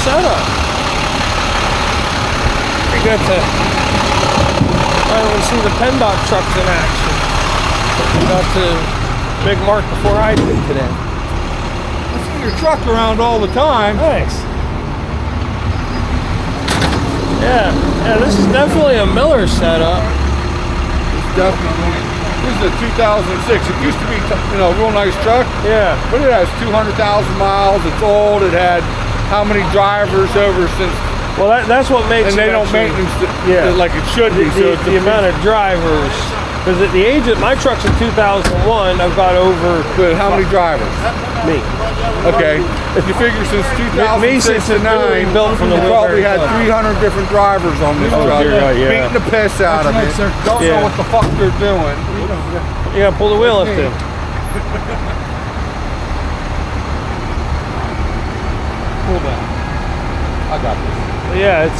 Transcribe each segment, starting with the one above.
setup. We got to finally see the PennDOT trucks in action. We got to Big Mark before I did today. I see your truck around all the time. Nice. Yeah, this is definitely a Miller setup. It's definitely. This is a 2006. It used to be, a real nice truck. Yeah. But it has 200,000 miles. It's old. It had how many drivers over since? Well, that's what makes. And they don't maintenance it like it should be. The amount of drivers. Because at the age of my truck's in 2001, I've got over. But how many drivers? Me. Okay. If you figure since 2006 to 9, built from you probably had 300 different drivers on this truck, beating the piss out of it. Don't know what the fuck they're doing. You gotta pull the wheel up too. Pull back. I got this. Yeah,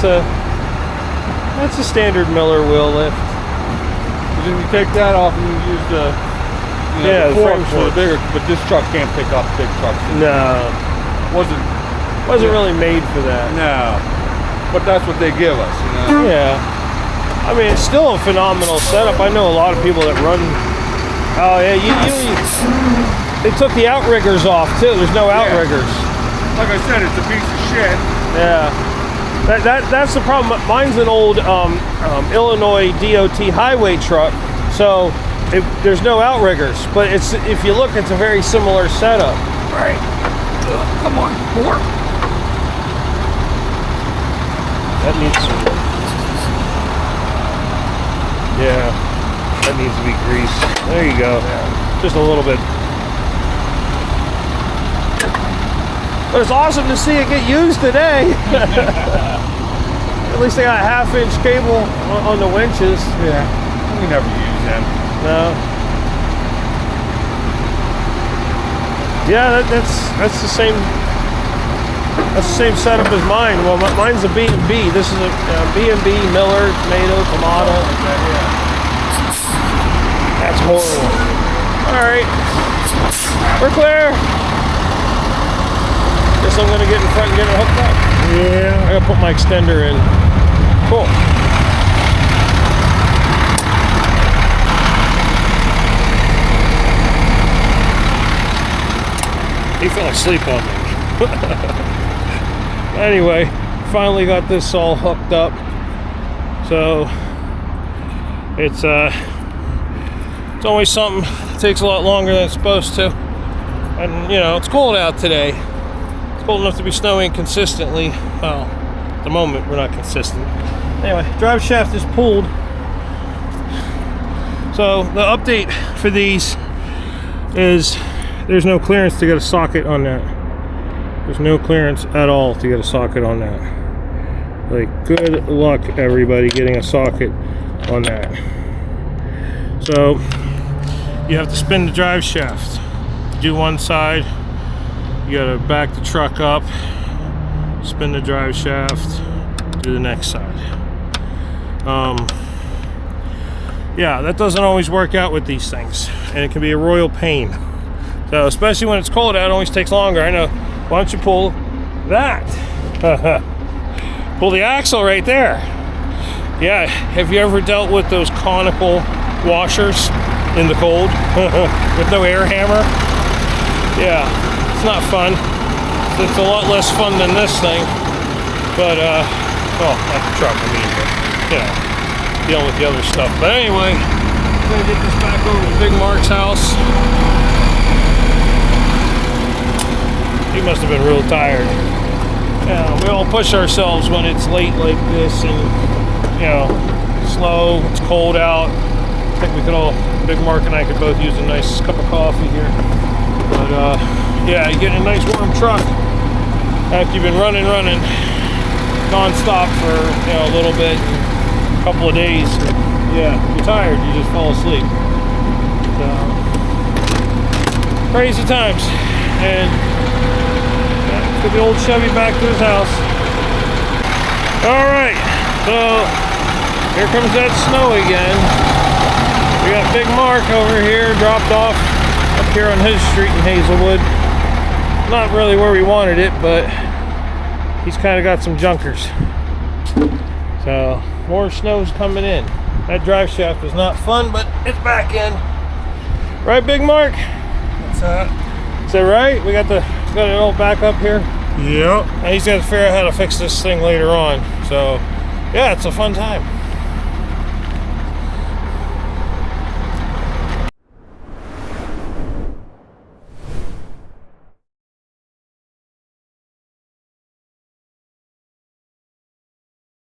that's a standard Miller wheel lift. But then you take that off and you use the the forks for the bigger. But this truck can't pick up big trucks. No, wasn't really made for that. No, but that's what they give us. Yeah, I mean it's still a phenomenal setup. I know a lot of people that run. Oh yeah, they took the outriggers off too. There's no outriggers. Like I said, it's a piece of shit. Yeah, that's the problem. Mine's an old Illinois DOT highway truck, so there's no outriggers. But if you look, it's a very similar setup. Right. Come on, more. That needs some. Yeah, that needs to be greased. There you go. Yeah. Just a little bit. But it's awesome to see it get used today. At least they got a 1/2-inch cable on the winches. Yeah, we never use them. No. Yeah, that's the same. That's the same setup as mine. Well, mine's a B&B. This is a B&B Miller tomato tomato. That's horrible. All right, we're clear. Guess I'm gonna get in front and get it hooked up. Yeah. I gotta put my extender in. Cool. He fell asleep on me. Anyway, finally got this all hooked up. So it's always something that takes a lot longer than it's supposed to. And it's cold out today. Cold enough to be snowing consistently. Well, at the moment we're not consistent. Anyway, drive shaft is pulled. So the update for these is there's no clearance to get a socket on that. There's no clearance at all to get a socket on that. Like, good luck everybody getting a socket on that. So you have to spin the drive shaft. Do one side. You gotta back the truck up, spin the drive shaft, do the next side. Yeah, that doesn't always work out with these things, and it can be a royal pain. So, especially when it's cold out, it always takes longer. I know. Why don't you pull that? Pull the axle right there. Yeah, have you ever dealt with those conical washers in the cold with no air hammer? Yeah. It's not fun. It's a lot less fun than this thing, but well, not the truck, I mean, but dealing with the other stuff. But anyway, I'm gonna get this back over to Big Mark's house. He must have been real tired. We all push ourselves when it's late like this, and slow. It's cold out. I think we could all, Big Mark and I, could both use a nice cup of coffee here. But yeah, you get a nice warm truck after you've been running non-stop for a little bit, a couple of days. Yeah, you're tired, you just fall asleep. So crazy times. And let's get the old Chevy back to his house. Alright, so here comes that snow again. We got Big Mark over here dropped off up here on his street in Hazelwood. Not really where we wanted it, but he's kind of got some junkers. So more snow's coming in. That drive shaft was not fun, but it's back in. Right, Big Mark? What's that? Is that right? We got it all back up here. Yep. Now he's got to figure out how to fix this thing later on. So yeah, it's a fun time.